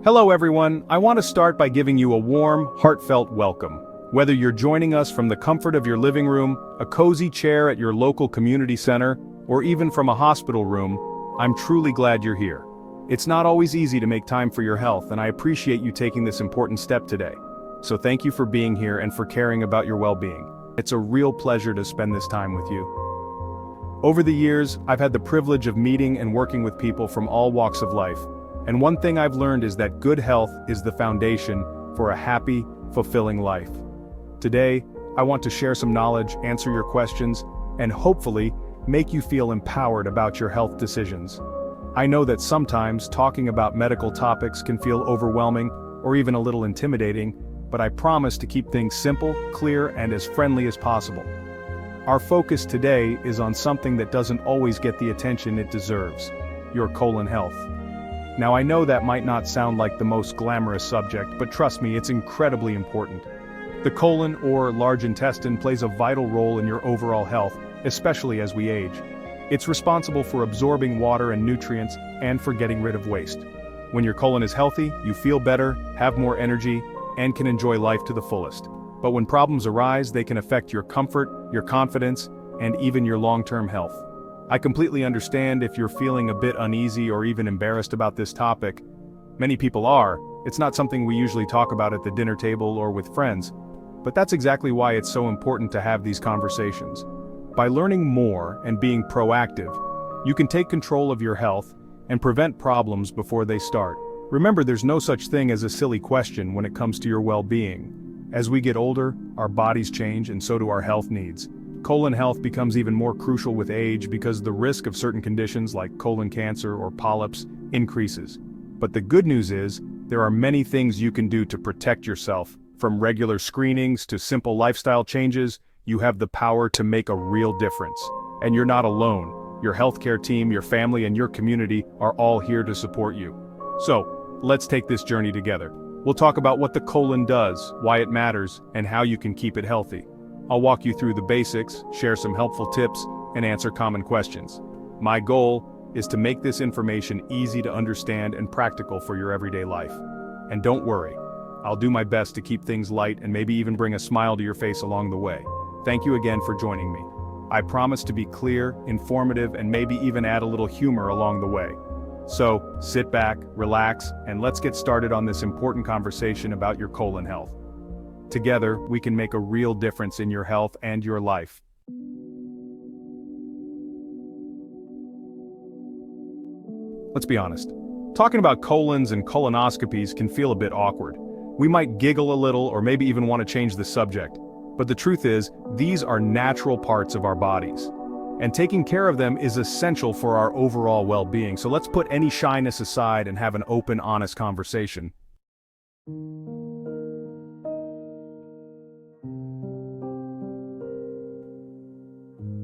Hello everyone, I want to start by giving you a warm, heartfelt welcome. Whether you're joining us from the comfort of your living room, a cozy chair at your local community center, or even from a hospital room, I'm truly glad you're here. It's not always easy to make time for your health, and I appreciate you taking this important step today. So thank you for being here and for caring about your well-being. It's a real pleasure to spend this time with you. Over the years, I've had the privilege of meeting and working with people from all walks of life. And one thing I've learned is that good health is the foundation for a happy, fulfilling life. Today, I want to share some knowledge, answer your questions, and hopefully, make you feel empowered about your health decisions. I know that sometimes talking about medical topics can feel overwhelming or even a little intimidating, but I promise to keep things simple, clear, and as friendly as possible. Our focus today is on something that doesn't always get the attention it deserves: your colon health. Now I know that might not sound like the most glamorous subject, but trust me, it's incredibly important. The colon, or large intestine, plays a vital role in your overall health, especially as we age. It's responsible for absorbing water and nutrients, and for getting rid of waste. When your colon is healthy, you feel better, have more energy, and can enjoy life to the fullest. But when problems arise, they can affect your comfort, your confidence, and even your long-term health. I completely understand if you're feeling a bit uneasy or even embarrassed about this topic. Many people are. It's not something we usually talk about at the dinner table or with friends. But that's exactly why it's so important to have these conversations. By learning more and being proactive, you can take control of your health and prevent problems before they start. Remember, there's no such thing as a silly question when it comes to your well-being. As we get older, our bodies change and so do our health needs. Colon health becomes even more crucial with age because the risk of certain conditions like colon cancer or polyps increases. But the good news is, there are many things you can do to protect yourself. From regular screenings to simple lifestyle changes, you have the power to make a real difference. And you're not alone. Your healthcare team, your family, and your community are all here to support you. So, let's take this journey together. We'll talk about what the colon does, why it matters, and how you can keep it healthy. I'll walk you through the basics, share some helpful tips, and answer common questions. My goal is to make this information easy to understand and practical for your everyday life. And don't worry, I'll do my best to keep things light and maybe even bring a smile to your face along the way. Thank you again for joining me. I promise to be clear, informative, and maybe even add a little humor along the way. So, sit back, relax, and let's get started on this important conversation about your colon health. Together, we can make a real difference in your health and your life. Let's be honest. Talking about colons and colonoscopies can feel a bit awkward. We might giggle a little or maybe even want to change the subject. But the truth is, these are natural parts of our bodies. And taking care of them is essential for our overall well-being. So let's put any shyness aside and have an open, honest conversation.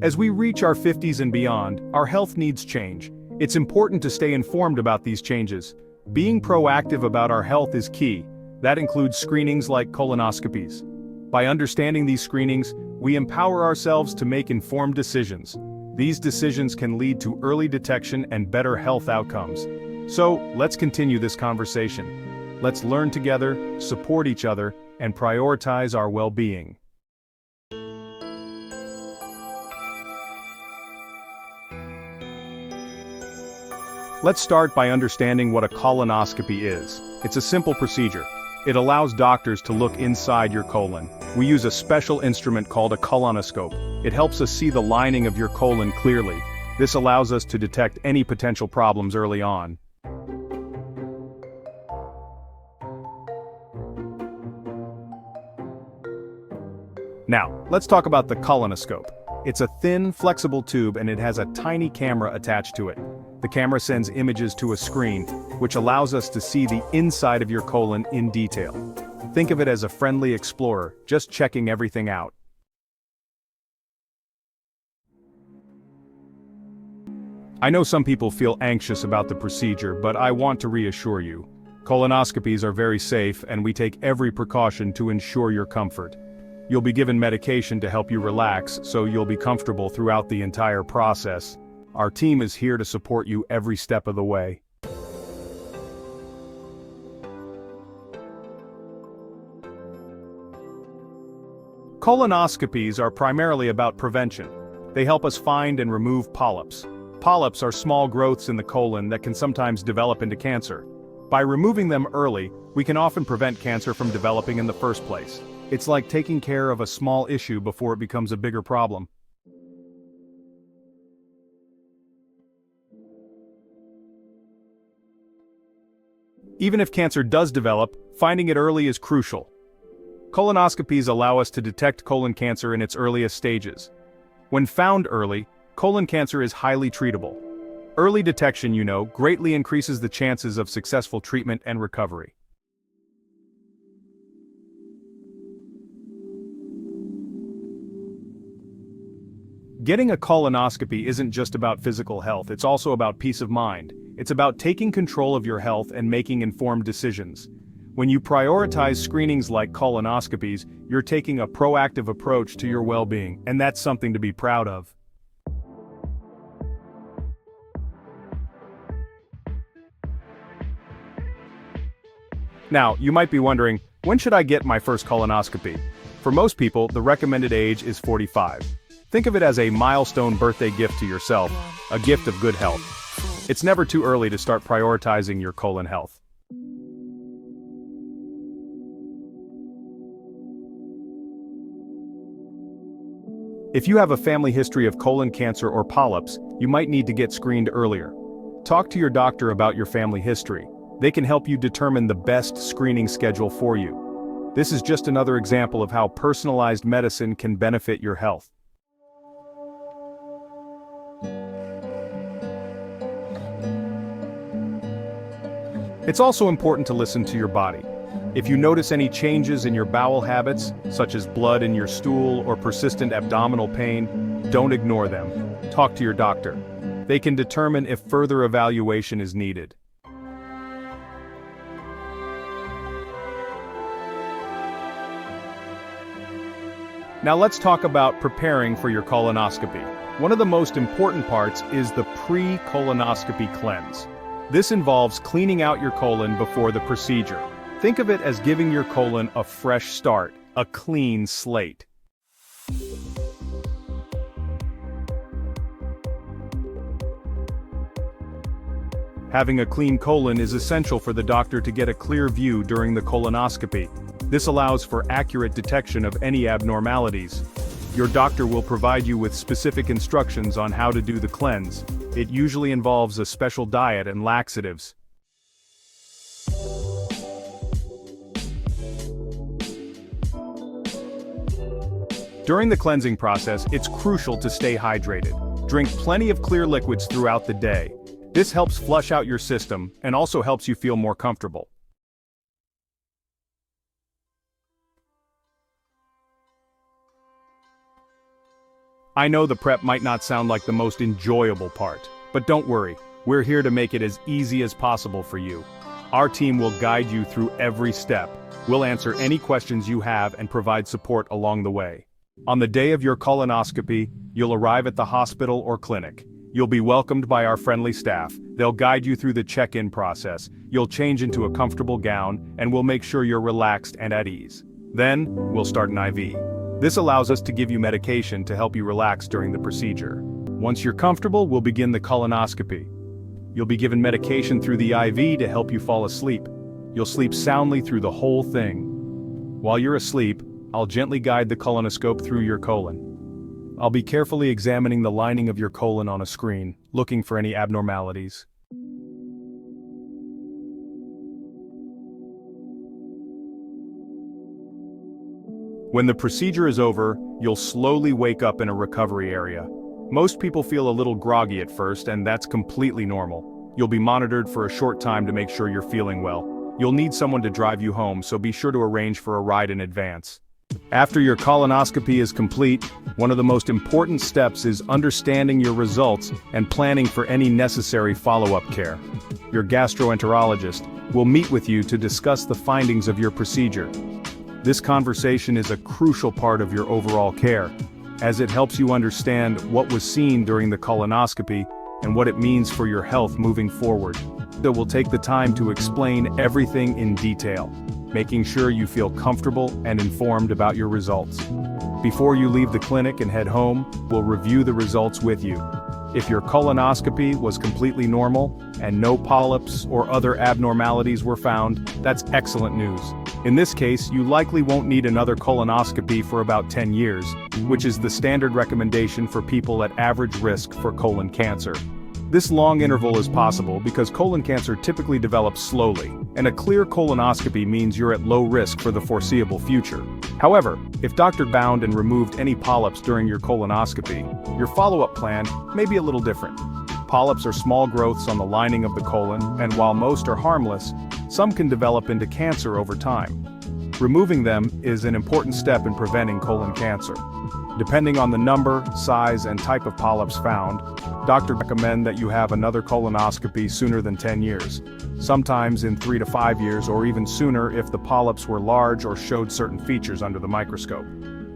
As we reach our 50s and beyond, our health needs change. It's important to stay informed about these changes. Being proactive about our health is key. That includes screenings like colonoscopies. By understanding these screenings, we empower ourselves to make informed decisions. These decisions can lead to early detection and better health outcomes. So, let's continue this conversation. Let's learn together, support each other, and prioritize our well-being. Let's start by understanding what a colonoscopy is. It's a simple procedure. It allows doctors to look inside your colon. We use a special instrument called a colonoscope. It helps us see the lining of your colon clearly. This allows us to detect any potential problems early on. Now, let's talk about the colonoscope. It's a thin, flexible tube and it has a tiny camera attached to it. The camera sends images to a screen, which allows us to see the inside of your colon in detail. Think of it as a friendly explorer, just checking everything out. I know some people feel anxious about the procedure, but I want to reassure you. Colonoscopies are very safe and we take every precaution to ensure your comfort. You'll be given medication to help you relax, so you'll be comfortable throughout the entire process. Our team is here to support you every step of the way. Colonoscopies are primarily about prevention. They help us find and remove polyps. Polyps are small growths in the colon that can sometimes develop into cancer. By removing them early, we can often prevent cancer from developing in the first place. It's like taking care of a small issue before it becomes a bigger problem. Even if cancer does develop, finding it early is crucial. Colonoscopies allow us to detect colon cancer in its earliest stages. When found early, colon cancer is highly treatable. Early detection, greatly increases the chances of successful treatment and recovery. Getting a colonoscopy isn't just about physical health, it's also about peace of mind. It's about taking control of your health and making informed decisions. When you prioritize screenings like colonoscopies, you're taking a proactive approach to your well-being, and that's something to be proud of. Now, you might be wondering, when should I get my first colonoscopy? For most people, the recommended age is 45. Think of it as a milestone birthday gift to yourself, a gift of good health. It's never too early to start prioritizing your colon health. If you have a family history of colon cancer or polyps, you might need to get screened earlier. Talk to your doctor about your family history. They can help you determine the best screening schedule for you. This is just another example of how personalized medicine can benefit your health. It's also important to listen to your body. If you notice any changes in your bowel habits, such as blood in your stool or persistent abdominal pain, don't ignore them. Talk to your doctor. They can determine if further evaluation is needed. Now let's talk about preparing for your colonoscopy. One of the most important parts is the pre-colonoscopy cleanse. This involves cleaning out your colon before the procedure. Think of it as giving your colon a fresh start, a clean slate. Having a clean colon is essential for the doctor to get a clear view during the colonoscopy. This allows for accurate detection of any abnormalities. Your doctor will provide you with specific instructions on how to do the cleanse. It usually involves a special diet and laxatives. During the cleansing process, it's crucial to stay hydrated. Drink plenty of clear liquids throughout the day. This helps flush out your system and also helps you feel more comfortable. I know the prep might not sound like the most enjoyable part, but don't worry, we're here to make it as easy as possible for you. Our team will guide you through every step. We'll answer any questions you have and provide support along the way. On the day of your colonoscopy, you'll arrive at the hospital or clinic. You'll be welcomed by our friendly staff. They'll guide you through the check-in process. You'll change into a comfortable gown, and we'll make sure you're relaxed and at ease. Then, we'll start an IV. This allows us to give you medication to help you relax during the procedure. Once you're comfortable, we'll begin the colonoscopy. You'll be given medication through the IV to help you fall asleep. You'll sleep soundly through the whole thing. While you're asleep, I'll gently guide the colonoscope through your colon. I'll be carefully examining the lining of your colon on a screen, looking for any abnormalities. When the procedure is over, you'll slowly wake up in a recovery area. Most people feel a little groggy at first, and that's completely normal. You'll be monitored for a short time to make sure you're feeling well. You'll need someone to drive you home, so be sure to arrange for a ride in advance. After your colonoscopy is complete, one of the most important steps is understanding your results and planning for any necessary follow-up care. Your gastroenterologist will meet with you to discuss the findings of your procedure. This conversation is a crucial part of your overall care, as it helps you understand what was seen during the colonoscopy and what it means for your health moving forward. It will take the time to explain everything in detail, making sure you feel comfortable and informed about your results. Before you leave the clinic and head home, we'll review the results with you. If your colonoscopy was completely normal, and no polyps or other abnormalities were found, that's excellent news. In this case, you likely won't need another colonoscopy for about 10 years, which is the standard recommendation for people at average risk for colon cancer. This long interval is possible because colon cancer typically develops slowly, and a clear colonoscopy means you're at low risk for the foreseeable future. However, if doctor found and removed any polyps during your colonoscopy, your follow-up plan may be a little different. Polyps are small growths on the lining of the colon, and while most are harmless, some can develop into cancer over time. Removing them is an important step in preventing colon cancer. Depending on the number, size, and type of polyps found, doctors recommend that you have another colonoscopy sooner than 10 years, sometimes in 3 to 5 years or even sooner if the polyps were large or showed certain features under the microscope.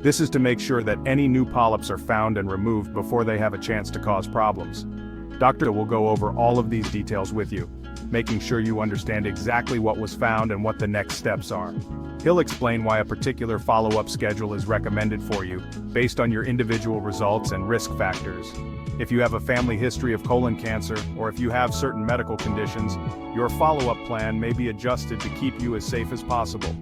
This is to make sure that any new polyps are found and removed before they have a chance to cause problems. Doctor will go over all of these details with you, making sure you understand exactly what was found and what the next steps are. He'll explain why a particular follow-up schedule is recommended for you, based on your individual results and risk factors. If you have a family history of colon cancer, or if you have certain medical conditions, your follow-up plan may be adjusted to keep you as safe as possible.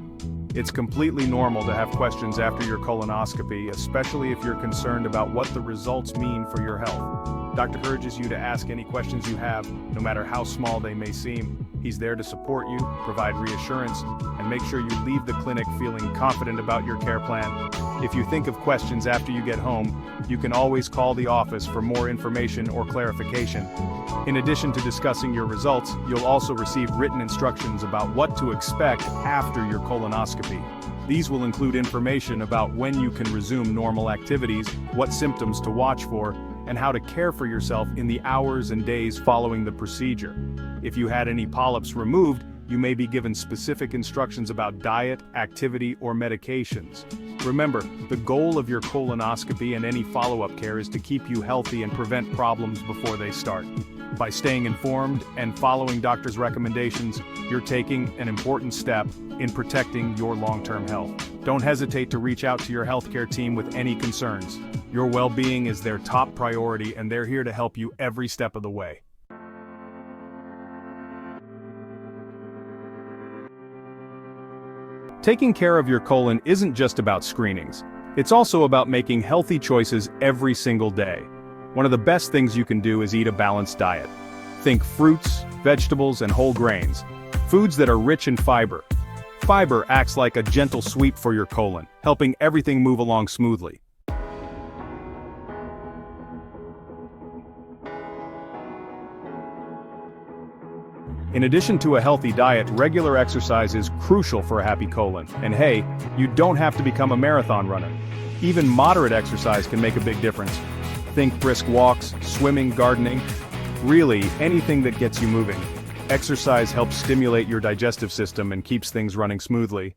It's completely normal to have questions after your colonoscopy, especially if you're concerned about what the results mean for your health. Doctor urges you to ask any questions you have, no matter how small they may seem. He's there to support you, provide reassurance, and make sure you leave the clinic feeling confident about your care plan. If you think of questions after you get home, you can always call the office for more information or clarification. In addition to discussing your results, you'll also receive written instructions about what to expect after your colonoscopy. These will include information about when you can resume normal activities, what symptoms to watch for, and how to care for yourself in the hours and days following the procedure. If you had any polyps removed, you may be given specific instructions about diet, activity, or medications. Remember, the goal of your colonoscopy and any follow-up care is to keep you healthy and prevent problems before they start. By staying informed and following doctor's recommendations, you're taking an important step in protecting your long-term health. Don't hesitate to reach out to your healthcare team with any concerns. Your well-being is their top priority, and they're here to help you every step of the way. Taking care of your colon isn't just about screenings. It's also about making healthy choices every single day. One of the best things you can do is eat a balanced diet. Think fruits, vegetables, and whole grains. Foods that are rich in fiber. Fiber acts like a gentle sweep for your colon, helping everything move along smoothly. In addition to a healthy diet, regular exercise is crucial for a happy colon. And hey, you don't have to become a marathon runner. Even moderate exercise can make a big difference. Think brisk walks, swimming, gardening. Really, anything that gets you moving. Exercise helps stimulate your digestive system and keeps things running smoothly.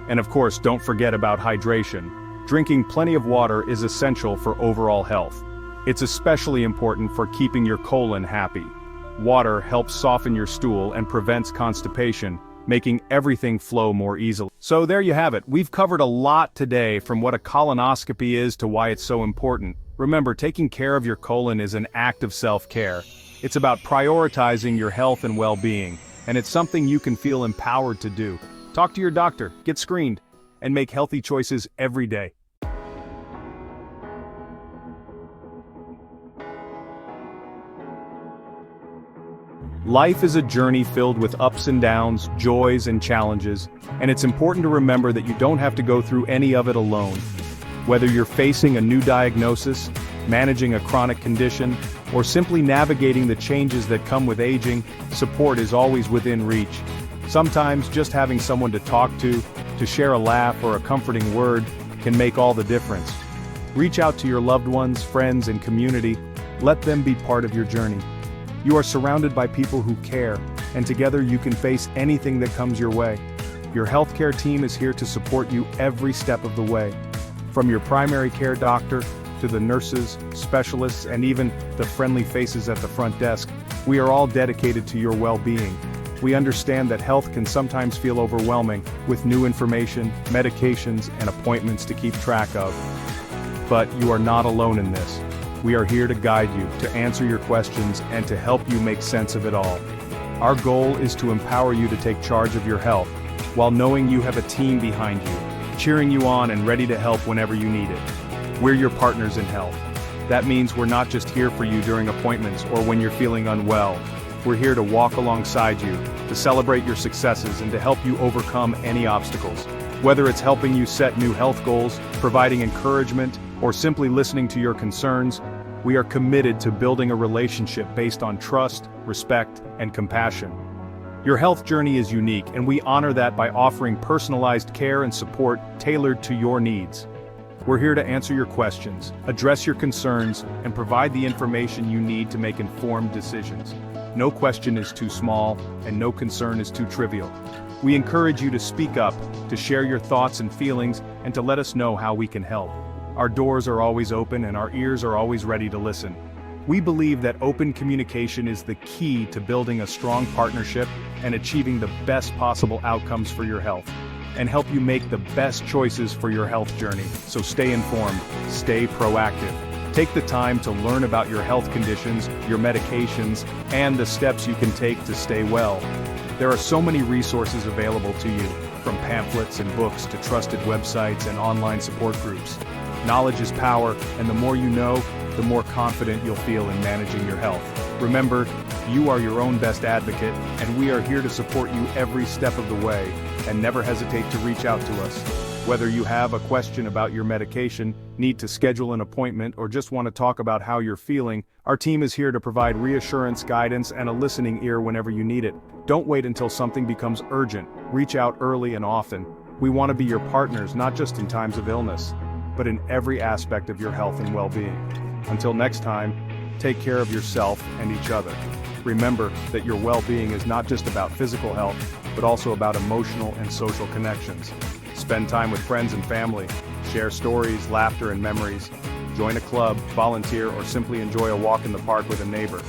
And of course, don't forget about hydration. Drinking plenty of water is essential for overall health. It's especially important for keeping your colon happy. Water helps soften your stool and prevents constipation, making everything flow more easily. So there you have it. We've covered a lot today, from what a colonoscopy is to why it's so important. Remember, taking care of your colon is an act of self-care. It's about prioritizing your health and well-being, and it's something you can feel empowered to do. Talk to your doctor, get screened, and make healthy choices every day. Life is a journey filled with ups and downs, joys and challenges, and it's important to remember that you don't have to go through any of it alone. Whether you're facing a new diagnosis, managing a chronic condition, or simply navigating the changes that come with aging, support is always within reach. Sometimes just having someone to talk to share a laugh or a comforting word, can make all the difference. Reach out to your loved ones, friends, and community. Let them be part of your journey. You are surrounded by people who care, and together you can face anything that comes your way. Your healthcare team is here to support you every step of the way. From your primary care doctor, to the nurses, specialists, and even the friendly faces at the front desk, we are all dedicated to your well-being. We understand that health can sometimes feel overwhelming, with new information, medications, and appointments to keep track of. But you are not alone in this. We are here to guide you, to answer your questions, and to help you make sense of it all. Our goal is to empower you to take charge of your health, while knowing you have a team behind you, cheering you on and ready to help whenever you need it. We're your partners in health. That means we're not just here for you during appointments or when you're feeling unwell. We're here to walk alongside you, to celebrate your successes and to help you overcome any obstacles. Whether it's helping you set new health goals, providing encouragement, or simply listening to your concerns, we are committed to building a relationship based on trust, respect, and compassion. Your health journey is unique, and we honor that by offering personalized care and support tailored to your needs. We're here to answer your questions, address your concerns, and provide the information you need to make informed decisions. No question is too small, and no concern is too trivial. We encourage you to speak up, to share your thoughts and feelings, and to let us know how we can help. Our doors are always open and our ears are always ready to listen. We believe that open communication is the key to building a strong partnership and achieving the best possible outcomes for your health, and help you make the best choices for your health journey. So stay informed, stay proactive. Take the time to learn about your health conditions, your medications, and the steps you can take to stay well. There are so many resources available to you, from pamphlets and books to trusted websites and online support groups. Knowledge is power, and the more you know, the more confident you'll feel in managing your health. Remember, you are your own best advocate, and we are here to support you every step of the way, and never hesitate to reach out to us. Whether you have a question about your medication, need to schedule an appointment, or just want to talk about how you're feeling, our team is here to provide reassurance, guidance, and a listening ear whenever you need it. Don't wait until something becomes urgent. Reach out early and often. We want to be your partners, not just in times of illness, but in every aspect of your health and well-being. Until next time, take care of yourself and each other. Remember that your well-being is not just about physical health, but also about emotional and social connections. Spend time with friends and family, share stories, laughter, and memories. Join a club, volunteer, or simply enjoy a walk in the park with a neighbor.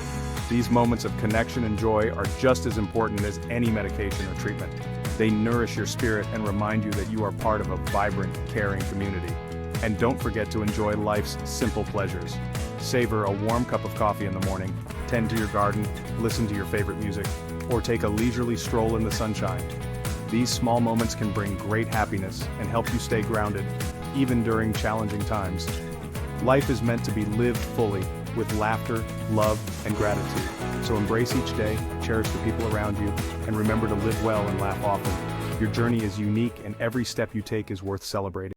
These moments of connection and joy are just as important as any medication or treatment. They nourish your spirit and remind you that you are part of a vibrant, caring community. And don't forget to enjoy life's simple pleasures. Savor a warm cup of coffee in the morning, tend to your garden, listen to your favorite music, or take a leisurely stroll in the sunshine. These small moments can bring great happiness and help you stay grounded, even during challenging times. Life is meant to be lived fully, with laughter, love, and gratitude. So embrace each day, cherish the people around you, and remember to live well and laugh often. Your journey is unique, and every step you take is worth celebrating.